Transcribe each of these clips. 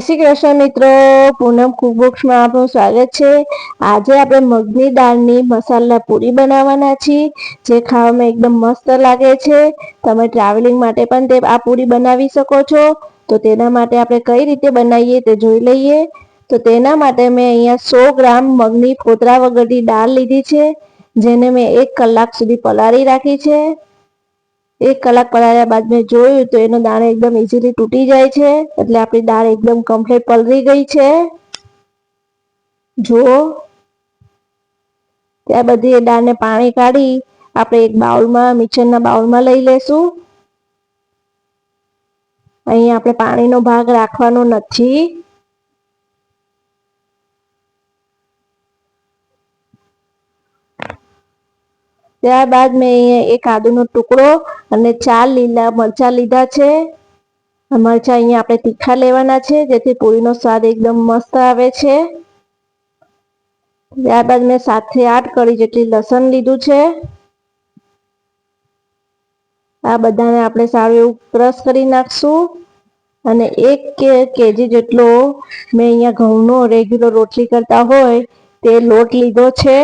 શ્રી કૃષ્ણ મિત્રો, પૂનમ કુકબુક્સમાં આપનું સ્વાગત છે। આજે આપણે મગની દાળની મસાલા પૂરી બનાવવાના છીએ, જે ખાવામાં એકદમ મસ્ત લાગે છે। તમે ટ્રાવેલિંગ માટે પણ આ પૂરી બનાવી શકો છો। તો તેના માટે આપણે કઈ રીતે બનાવીએ તે જોઈ લઈએ। તો તેના માટે મેં અહીંયા 100 ગ્રામ મગની ફોતરા વગરની દાળ લીધી છે, જેને મેં 1 કલાક સુધી પલાળી રાખી છે। 1 કલાક પલાળ્યા બાદ મેં જોયું તો એનો દાણો એકદમ ઇઝીલી તૂટી જાય છે, એટલે આપણી દાળ એકદમ કમ્પ્લીટ પલળી ગઈ છે। જુઓ, ત્યાર બધી એ દાળને પાણી કાઢી આપણે એક બાઉલમાં, મિક્સરના બાઉલમાં લઈ લેશું। અહીં આપણે પાણીનો ભાગ રાખવાનો નથી। ત્યારબાદ મેં અહીંયા એક આદુનો ટુકડો અને 4 લીલા મરચાં લીધા છે। મરચાં અહીંયા આપણે તીખા લેવાના છે, જેથી પૂરીનો સ્વાદ એકદમ મસ્ત આવે છે। ત્યારબાદ મેં 7 થી 8 કળી જેટલી લસણ લીધું છે। આ બધાને આપણે સારું એવું ક્રશ કરી નાખશું। અને 1 કેજી જેટલો મેં અહીંયા ઘઉંનો રેગ્યુલર રોટલી કરતા હોય તે લોટ લીધો છે।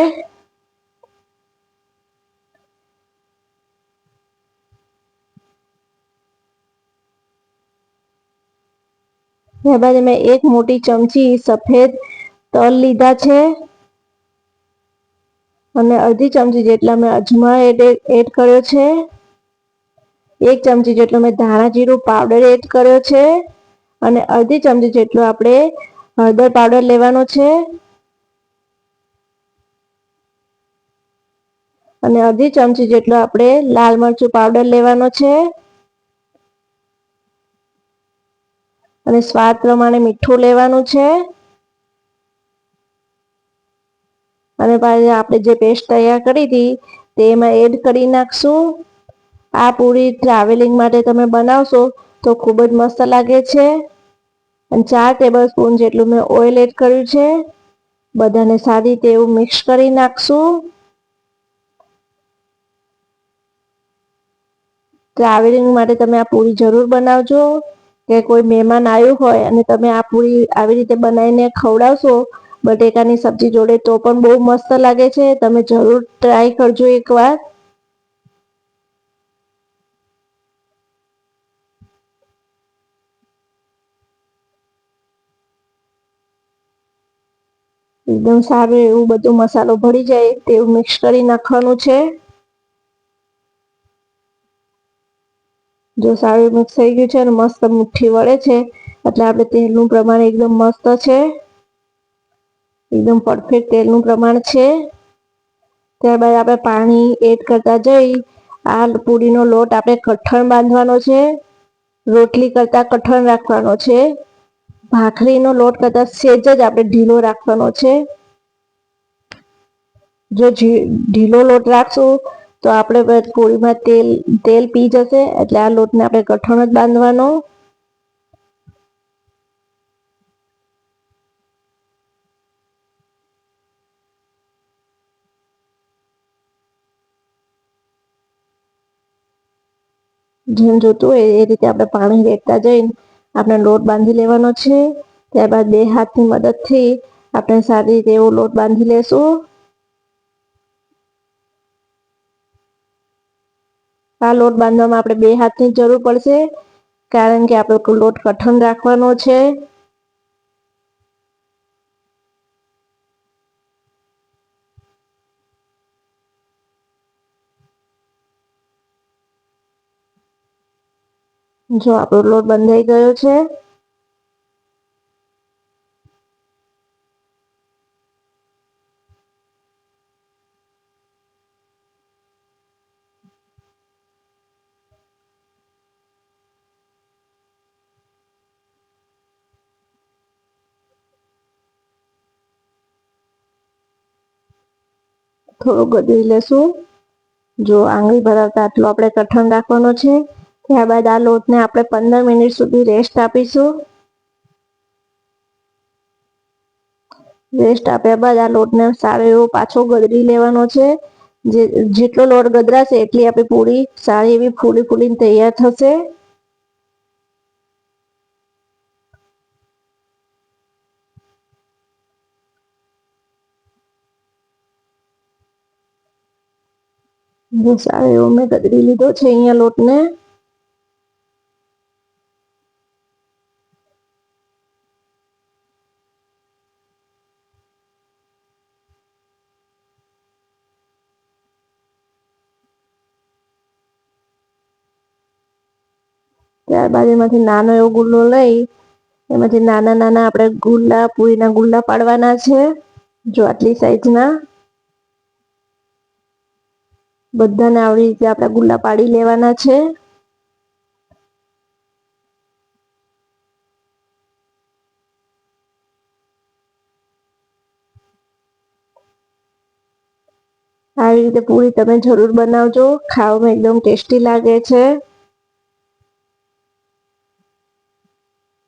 ત્યારબાદ મેં 1 મોટી ચમચી સફેદ તલ લીધા છે, અને અડધી ચમચી જેટલા મેં અજમા એડ કર્યો છે। 1 ચમચી જેટલો મેં ધાણા જીરું પાવડર એડ કર્યો છે, અને અડધી ચમચી જેટલો આપણે હળદર પાવડર લેવાનો છે, અને અડધી ચમચી જેટલો આપણે લાલ મરચું પાવડર લેવાનો છે, અને સ્વાદ પ્રમાણે મીઠું લેવાનું છે। અને પછી આપણે જે પેસ્ટ તૈયાર કરી હતી તે એમાં એડ કરી નાખશું। આ પૂરી ટ્રાવેલિંગ માટે તમે બનાવશો તો ખૂબ જ મસ્ત લાગે છે। અને 4 ટેબલસ્પૂન જેટલું મેં ઓઇલ એડ કર્યું છે। બધાને સારી રીતે એવું મિક્સ કરી નાખશું। ટ્રાવેલિંગ માટે તમે આ પૂરી જરૂર બનાવજો, કે કોઈ મહેમાન આવ્યું હોય અને તમે આ પૂરી આવી રીતે બનાવીને ખવડાવશો બટેકાની સબ્જી જોડે તો પણ બહુ મસ્ત લાગે છે। તમે જરૂર ટ્રાય કરજો એકવાર। એકદમ સારું એવું બધું મસાલો ભળી જાય તેવું મિક્સ કરી નાખવાનું છે। જો સારું મિક્સ થઈ ગયું છે અને મસ્ત મુઠ્ઠી વળે છે, એટલે આપણે તેલનું પ્રમાણ એકદમ મસ્ત છે, એકદમ પરફેક્ટ તેલનું પ્રમાણ છે। ત્યારબાદ આપણે પાણી એડ કરતા જઈ આ પૂરીનો લોટ આપણે કઠણ બાંધવાનો છે। રોટલી કરતા કઠણ રાખવાનો છે, ભાખરીનો લોટ કરતા સહેજ જ આપણે ઢીલો રાખવાનો છે। જો ઢીલો લોટ રાખશું તો આપણે પૂરીમાં તેલ પી જશે, એટલે આ લોટને આપણે કઠણ જ બાંધવાનો। જેમ જોતું હોય એ રીતે આપણે પાણી રેડતા જઈને આપણે લોટ બાંધી લેવાનો છે। ત્યારબાદ 2 હાથની મદદથી આપણે સારી રીતે એવો લોટ બાંધી લેશું। આ લોટ બાંધવામાં આપણે 2 હાથની જરૂર પડશે, કારણ કે આપણો લોટ કઠણ રાખવાનો છે। જો આપણો લોટ બંધાઈ ગયો છે, થોડું ગોળી લેશું। જો આંગળી ભરાવતા આટલો આપણે કઠણ રાખવાનો છે। ત્યારબાદ આ લોટને આપણે 15 મિનિટ સુધી રેસ્ટ આપીશું। રેસ્ટ આપ્યા બાદ આ લોટને સારો એવો પાછો ગળરી લેવાનો છે। જેટલો લોટ ગદરાશે એટલી આપણી પૂરી સારી એવી ફૂલીને તૈયાર થશે। જો સારો એવો મેં કદરી લીધો છે અહીંયા લોટને. ત્યારબાદ એમાંથી નાનો એવો ગુલ્લો લઈ એમાંથી નાના નાના આપણે ગુલ્લા પૂરીના ગુલ્લા પાડવાના છે. જો આટલી સાઈઝના બધાને આવી રીતે આપણે ગુલ્લા પાડી લેવાના છે. આવી રીતે પૂરી તમે જરૂર બનાવજો, ખાવામાં એકદમ ટેસ્ટી લાગે છે.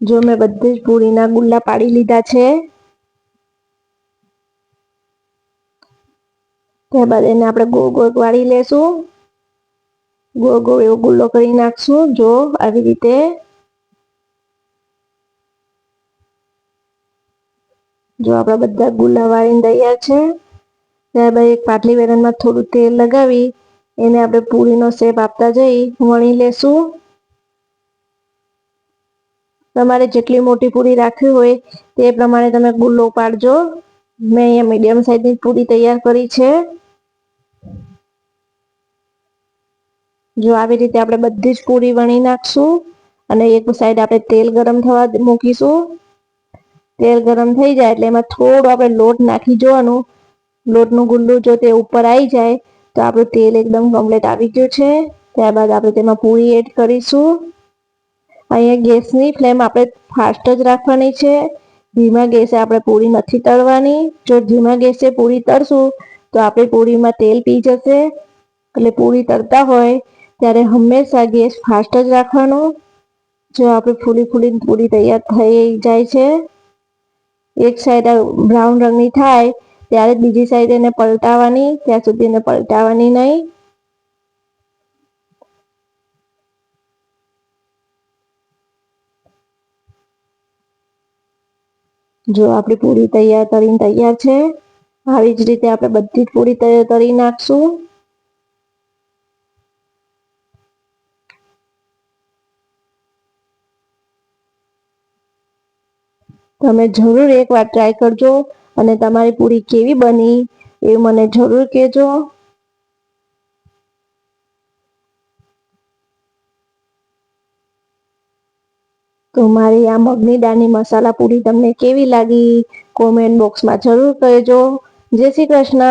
જો મેં બધી જ પૂરીના ગુલ્લા પાડી લીધા છે. ત્યારબાદ એને આપણે ગોળ ગોળ વાળી લેશું. ગોળ ગોળ એવો ગુલ્લો કરી નાખશું. જો આવી રીતે જો આપણા બધા ગુલ્લા વાળીને તૈયાર છે. ત્યારબાદ એક પાટલી વેલણમાં થોડું તેલ લગાવી એને આપણે પૂરીનો શેપ આપતા જઈ વણી લેશું. તમારે જેટલી મોટી પૂરી રાખવી હોય તે પ્રમાણે તમે ગુલ્લો પાડજો. મેં અહીંયા મીડિયમ સાઈઝની પૂરી તૈયાર કરી છે. જો આવી રીતે આપણે બધી જ પૂરી વણી નાખશું અને એક સાઈડ આપણે તેલ ગરમ થવા મૂકીશું. તેલ ગરમ થઈ જાય એટલે એમાં થોડું આપણે લોટ નાખી જોવાનું. લોટનું ગુલ્લું જો તે ઉપર આવી જાય તો આપણું તેલ એકદમ કમ્પ્લીટ આવી ગયું છે. ત્યારબાદ આપણે તેમાં પૂરી એડ કરીશું. અહીંયા ગેસની ફ્લેમ આપણે ફાસ્ટ જ રાખવાની છે. ધીમા ગેસે આપણે પૂરી નથી તળવાની. જો ધીમા ગેસે પૂરી તળશું તો આપણી પૂરીમાં તેલ પી જશે. એટલે પૂરી તળતા હોય ત્યારે હંમેશા ગેસ ફાસ્ટ જ રાખવાનો. જો આપણી ફૂલી ફૂલી પૂરી તૈયાર થઈ જાય છે. એક સાઈડ બ્રાઉન રંગની થાય ત્યારે બીજી સાઈડ એને પલટાવવાની, ત્યાં સુધી એને પલટાવવાની નહીં. જો આપણી પૂરી તૈયાર છે. આવી જ રીતે આપણે બધી જ પૂરી તળી નાખશું. તમે જરૂર એકવાર ટ્રાય કરજો અને તમારી પૂરી કેવી બની એ મને જરૂર કહેજો. તો મારી આ મગની દાળની મસાલા પૂરી તમને કેવી લાગી કોમેન્ટ બોક્સમાં જરૂર કહેજો. જય શ્રી કૃષ્ણ.